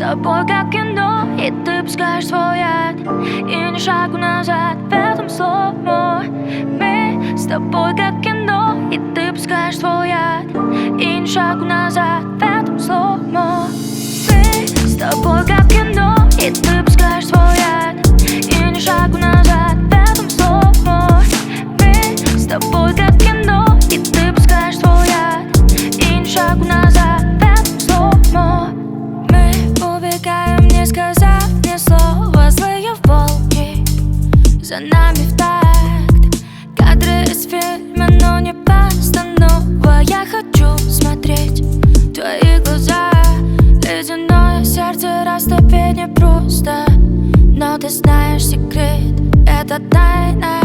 тобой как кино, и ты пускаешь свой яд, и ни шагу назад в этом слоумо. Мы с тобой как кино, и ты пускаешь свой яд, и ни шагу назад в этом слоумо. Мы с тобой как кино, и ты пускаешь свой яд, и ни шагу назад в этом слоумо. Мы с тобой как кино, и ты пускаешь свой яд, и ни шагу назад в этом слоумо. Мы убегаем, не сказав ни слова, злые волки за нами в такт. Кадры из фильма, но не постанова. Я хочу смотреть в твои глаза. Ледяное сердце растопить не просто, но ты знаешь секрет, это тайна.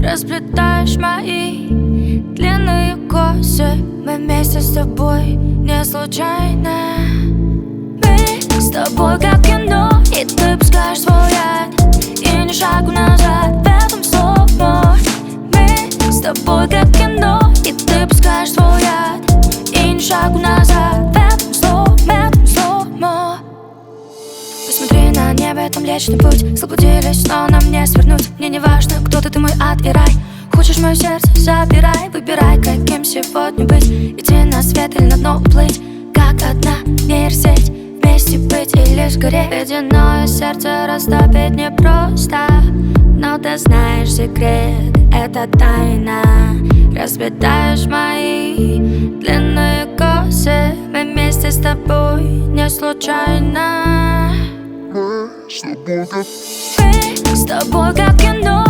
Расплетаешь мои длинные косы, мы вместе с тобой не случайно. Мы с тобой как кино, и ты пускаешь свой яд, и ни шагу назад в этом слоумо. Мы с тобой как кино, и ты пускаешь свой яд, и ни шагу назад в этом слоумо. Посмотри на небо, там Млечный Путь. Заблудились, но нам не свернуть. Мне не важно, кто ты мой ад и рай. Хочешь мое сердце, забирай. Выбирай, каким сегодня быть. Идти на свет или на дно уплыть. Как одна нейросеть, вместе быть или сгореть. Ледяное сердце растопить не просто, но ты знаешь секрет, это тайна. Расплетаешь мои длинные косы, мы вместе с тобой не случайно. Мы с тобой как кино,